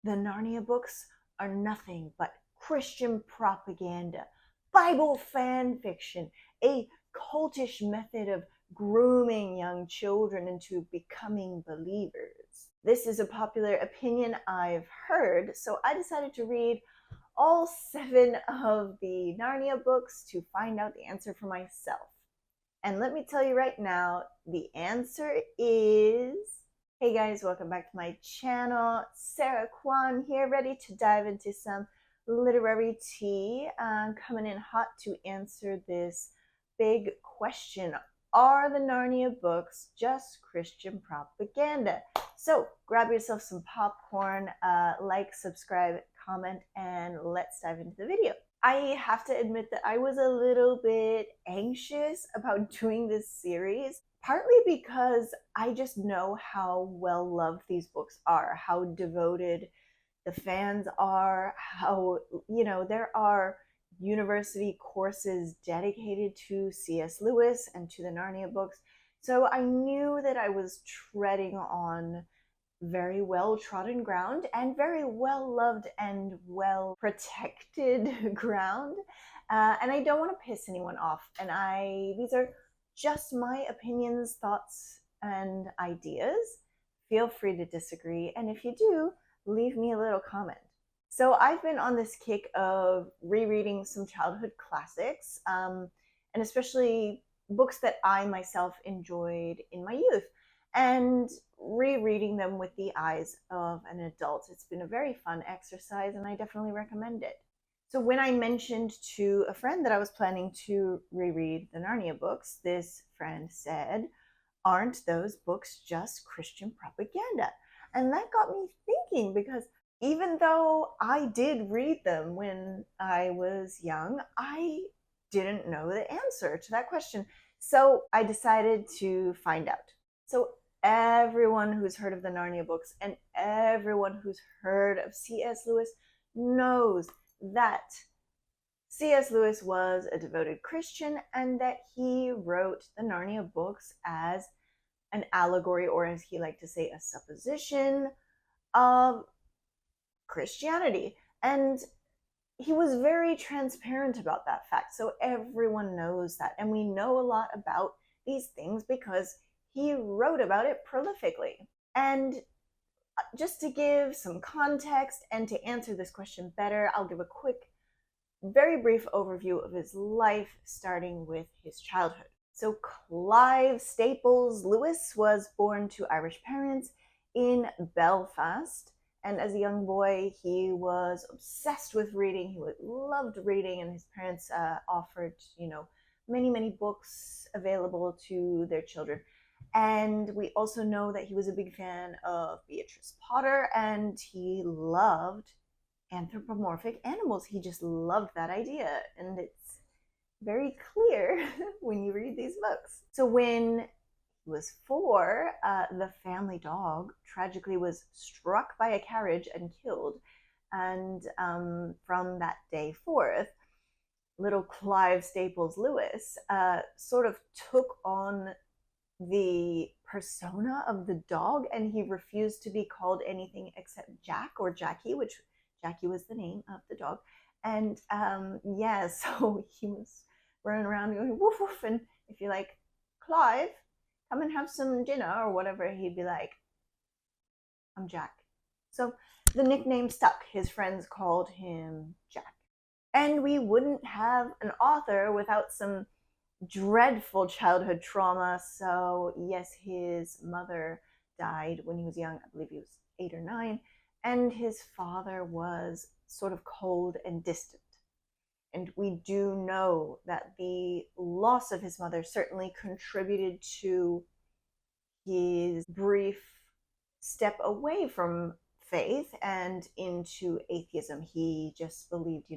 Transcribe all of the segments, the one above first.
The Narnia books are nothing but Christian propaganda, Bible fan fiction, a cultish method of grooming young children into becoming believers. This is a popular opinion I've heard, so I decided to read all 7 of the Narnia books to find out the answer for myself. And let me tell you right now, the answer is... Hey guys, welcome back to my channel. Sarah Kwan here, ready to dive into some literary tea. Coming in hot to answer this big question. Are the Narnia books just Christian propaganda? So grab yourself some popcorn, like, subscribe, comment, and let's dive into the video. I have to admit that I was a little bit anxious about doing this series, partly because I just know how well loved these books are, how devoted the fans are, how, there are university courses dedicated to C.S. Lewis and to the Narnia books. So I knew that I was treading on very well trodden ground and very well loved and well protected ground, and I don't want to piss anyone off, and these are just my opinions, thoughts, and ideas. Feel free to disagree, and if you do, leave me a little comment. So I've been on this kick of rereading some childhood classics, and especially books that I myself enjoyed in my youth, and rereading them with the eyes of an adult. It's been a very fun exercise, and I definitely recommend it. So when I mentioned to a friend that I was planning to reread the Narnia books, this friend said, "Aren't those books just Christian propaganda?" And that got me thinking, because even though I did read them when I was young, I didn't know the answer to that question. So I decided to find out. So everyone who's heard of the Narnia books and everyone who's heard of C.S. Lewis knows that C.S. Lewis was a devoted Christian and that he wrote the Narnia books as an allegory, or as he liked to say, a supposition of Christianity. And he was very transparent about that fact. So everyone knows that. And we know a lot about these things because he wrote about it prolifically. And just to give some context and to answer this question better, I'll give a quick, very brief overview of his life, starting with his childhood. So Clive Staples Lewis was born to Irish parents in Belfast. And as a young boy, he was obsessed with reading. He loved reading, and his parents offered, many, many books available to their children. And we also know that he was a big fan of Beatrice Potter, and he loved anthropomorphic animals. He just loved that idea, and it's very clear when you read these books. So when he was 4, the family dog tragically was struck by a carriage and killed. And from that day forth, little Clive Staples Lewis sort of took on the persona of the dog, and he refused to be called anything except Jack or Jackie, which Jackie was the name of the dog. And so he was running around going woof woof, and if you're like, "Clive, come and have some dinner," or whatever, he'd be like, "I'm Jack." So the nickname stuck. His friends called him Jack. And we wouldn't have an author without some dreadful childhood trauma. So yes, his mother died when he was young. I believe he was 8 or 9. And his father was sort of cold and distant. And we do know that the loss of his mother certainly contributed to his brief step away from faith and into atheism. He just believed,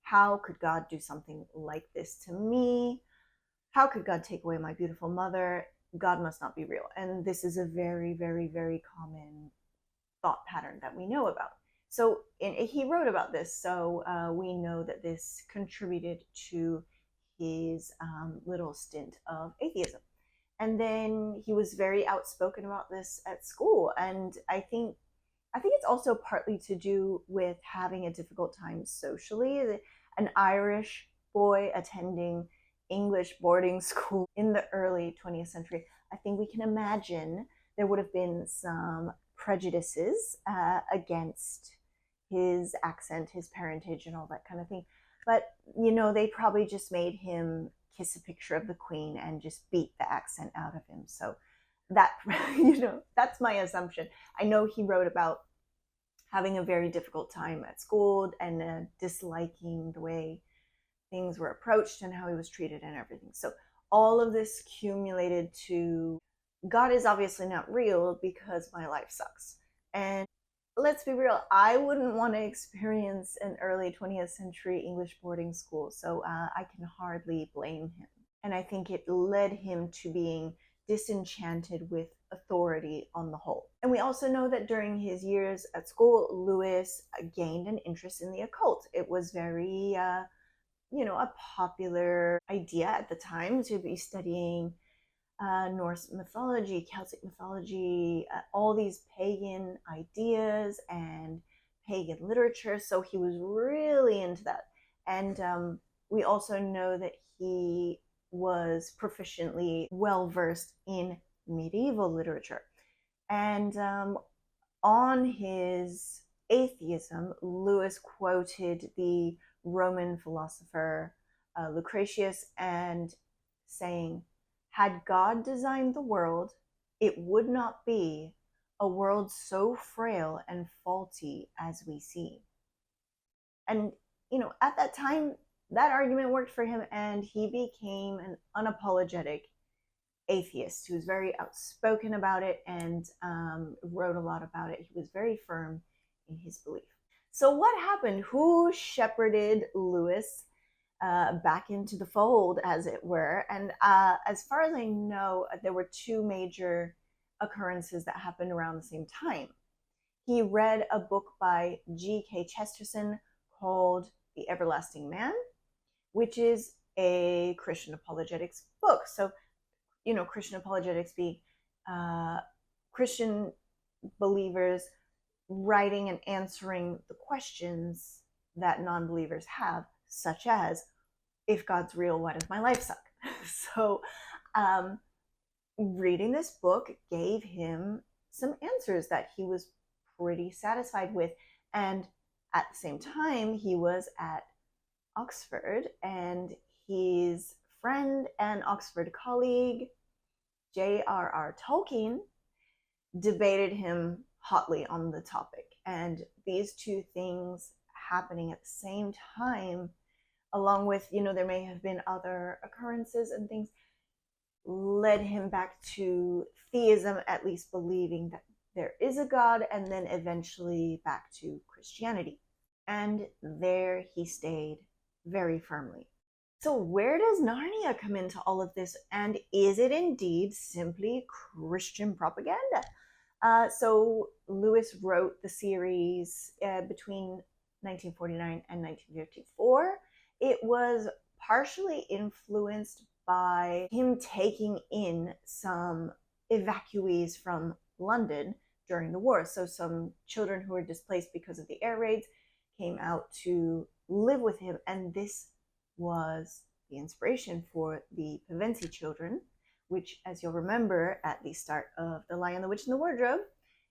how could God do something like this to me? How could God take away my beautiful mother? God must not be real. And this is a very, very, very common thought pattern that we know about. So he wrote about this, so we know that this contributed to his little stint of atheism. And then he was very outspoken about this at school. And I think I think it's also partly to do with having a difficult time socially. An Irish boy attending English boarding school in the early 20th century, I think we can imagine there would have been some prejudices against his accent, his parentage, and all that kind of thing. But, they probably just made him kiss a picture of the Queen and just beat the accent out of him. So that, that's my assumption. I know he wrote about having a very difficult time at school and disliking the way things were approached and how he was treated and everything. So all of this accumulated to God is obviously not real because my life sucks. And let's be real, I wouldn't want to experience an early 20th century English boarding school, so I can hardly blame him. And I think it led him to being disenchanted with authority on the whole. And we also know that during his years at school, Lewis gained an interest in the occult. It was very, a popular idea at the time to be studying Norse mythology, Celtic mythology, all these pagan ideas and pagan literature. So he was really into that. And we also know that he was proficiently well versed in medieval literature. And on his atheism, Lewis quoted the Roman philosopher Lucretius and saying, "Had God designed the world, it would not be a world so frail and faulty as we see." And, at that time, that argument worked for him, and he became an unapologetic atheist who was very outspoken about it and wrote a lot about it. He was very firm in his belief. So what happened? Who shepherded Lewis back into the fold, as it were? And as far as I know, there were two major occurrences that happened around the same time. He read a book by G.K. Chesterton called The Everlasting Man, which is a Christian apologetics book. So, Christian apologetics being Christian believers writing and answering the questions that non-believers have, such as, if God's real, why does my life suck? So reading this book gave him some answers that he was pretty satisfied with. And at the same time, he was at Oxford, and his friend and Oxford colleague, J.R.R. Tolkien, debated him hotly on the topic. And these two things happening at the same time, along with, there may have been other occurrences and things, led him back to theism, at least believing that there is a God, and then eventually back to Christianity. And there he stayed very firmly. So where does Narnia come into all of this? And is it indeed simply Christian propaganda? So Lewis wrote the series between 1949 and 1954. It was partially influenced by him taking in some evacuees from London during the war. So some children who were displaced because of the air raids came out to live with him, and this was the inspiration for the Pevensie children, which, as you'll remember, at the start of The Lion, the Witch, and the Wardrobe,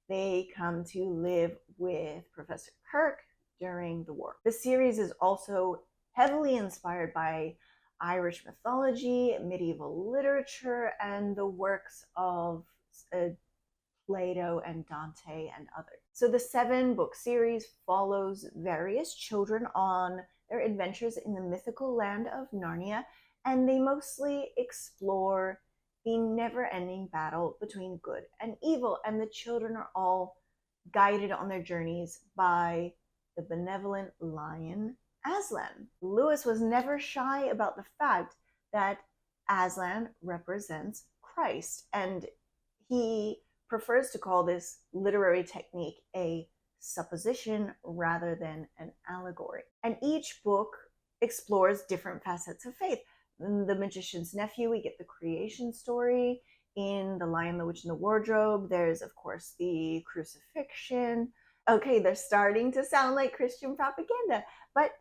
they come to live with Professor Kirk during the war. The series is also heavily inspired by Irish mythology, medieval literature, and the works of Plato and Dante and others. So the 7-book series follows various children on their adventures in the mythical land of Narnia, and they mostly explore the never-ending battle between good and evil, and the children are all guided on their journeys by the benevolent lion Aslan. Lewis was never shy about the fact that Aslan represents Christ, and he prefers to call this literary technique a supposition rather than an allegory. And each book explores different facets of faith. In The Magician's Nephew, we get the creation story. In The Lion, the Witch, and the Wardrobe, there's, of course, the crucifixion. Okay, they're starting to sound like Christian propaganda, but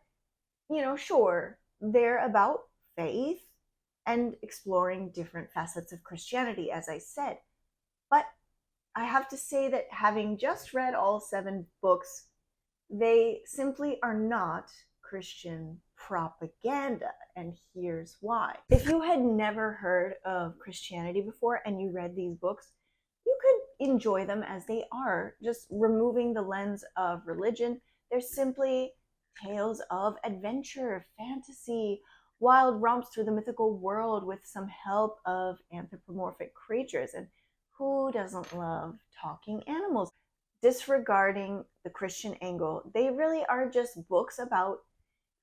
sure, they're about faith and exploring different facets of Christianity, as I said. But I have to say that having just read all 7 books, they simply are not Christian propaganda, and here's why. If you had never heard of Christianity before and you read these books, you could enjoy them as they are, just removing the lens of religion. They're simply tales of adventure, fantasy, wild romps through the mythical world with some help of anthropomorphic creatures. And who doesn't love talking animals? Disregarding the Christian angle, they really are just books about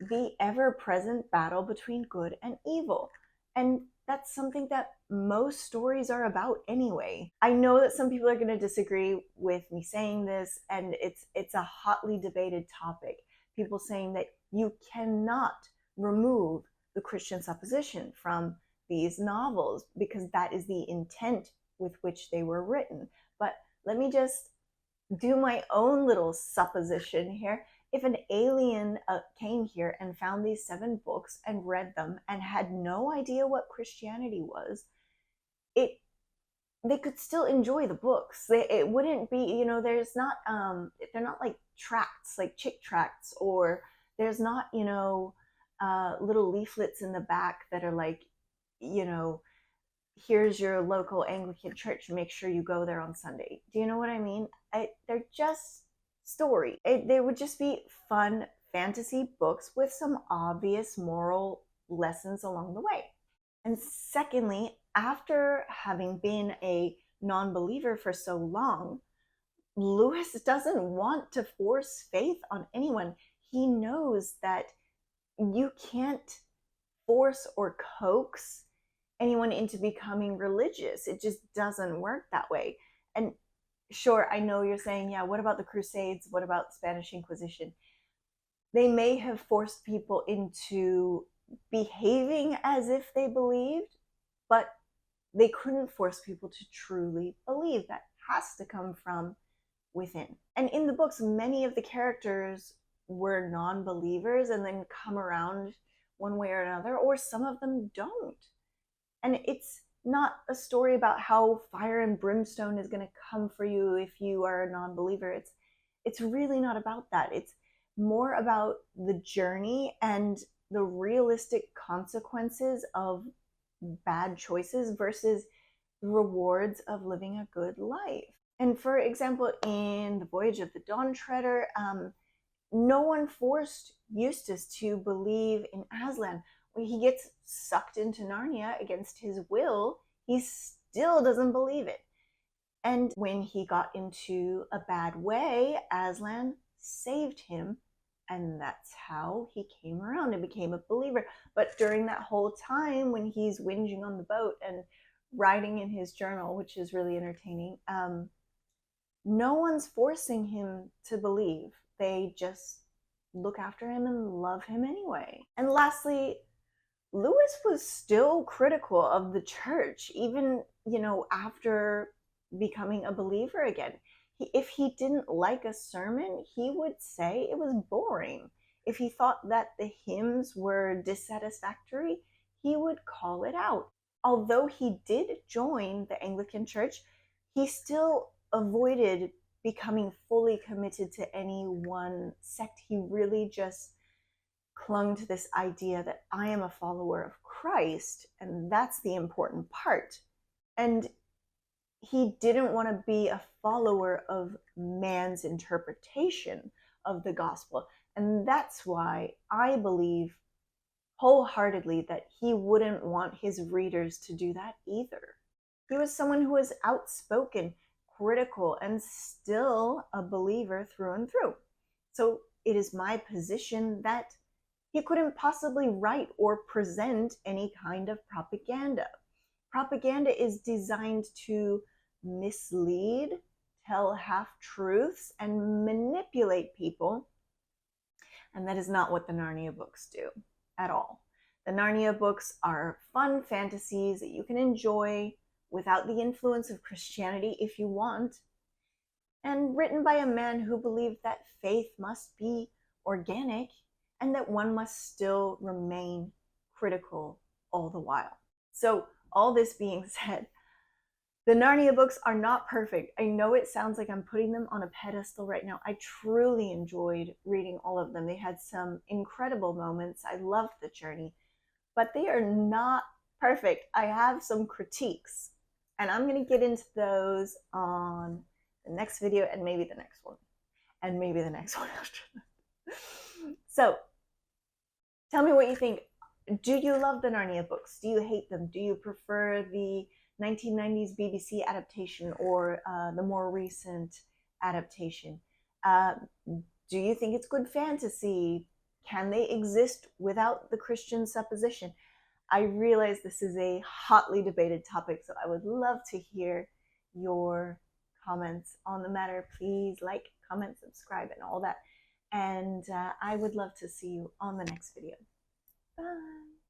the ever present battle between good and evil. And that's something that most stories are about anyway. I know that some people are going to disagree with me saying this, and it's a hotly debated topic. People saying that you cannot remove the Christian supposition from these novels because that is the intent with which they were written. But let me just do my own little supposition here. If an alien came here and found these 7 books and read them and had no idea what Christianity was, they could still enjoy the books. It wouldn't be, there's not they're not like tracts, like chick tracts, or there's not, little leaflets in the back that are like, here's your local Anglican church, make sure you go there on Sunday. Do you know what I mean? They're just story. They would just be fun fantasy books with some obvious moral lessons along the way. And secondly, after having been a non-believer for so long, Lewis doesn't want to force faith on anyone. He knows that you can't force or coax anyone into becoming religious. It just doesn't work that way. And sure, I know you're saying, yeah, what about the Crusades? What about the Spanish Inquisition? They may have forced people into behaving as if they believed, but they couldn't force people to truly believe. That has to come from within. And in the books, many of the characters were non-believers and then come around one way or another, or some of them don't. And it's not a story about how fire and brimstone is going to come for you if you are a non-believer. It's really not about that. It's more about the journey and the realistic consequences of bad choices versus the rewards of living a good life. And for example, in The Voyage of the Dawn Treader, no one forced Eustace to believe in Aslan. When he gets sucked into Narnia against his will, he still doesn't believe it. And when he got into a bad way, Aslan saved him, and that's how he came around and became a believer. But during that whole time when he's whinging on the boat and writing in his journal, which is really entertaining, no one's forcing him to believe. They just look after him and love him anyway. And lastly, Lewis was still critical of the church, even, after becoming a believer again. If he didn't like a sermon, he would say it was boring. If he thought that the hymns were dissatisfactory, he would call it out. Although he did join the Anglican Church, he still avoided becoming fully committed to any one sect. He really just clung to this idea that I am a follower of Christ, and that's the important part. And he didn't want to be a follower of man's interpretation of the gospel. And that's why I believe wholeheartedly that he wouldn't want his readers to do that either. He was someone who was outspoken, critical, and still a believer through and through. So it is my position that he couldn't possibly write or present any kind of propaganda. Propaganda is designed to mislead, tell half-truths, and manipulate people. And that is not what the Narnia books do at all. The Narnia books are fun fantasies that you can enjoy without the influence of Christianity if you want. and written by a man who believed that faith must be organic and that one must still remain critical all the while. So, all this being said, the Narnia books are not perfect. I know it sounds like I'm putting them on a pedestal right now. I truly enjoyed reading all of them. They had some incredible moments. I loved the journey, but they are not perfect. I have some critiques, and I'm going to get into those on the next video and maybe the next one, and maybe the next one after that. So, tell me what you think. Do you love the Narnia books? Do you hate them? Do you prefer the 1990s BBC adaptation or the more recent adaptation? Do you think it's good fantasy? Can they exist without the Christian supposition? I realize this is a hotly debated topic, so I would love to hear your comments on the matter. Please like, comment, subscribe, and all that. And I would love to see you on the next video. Bye.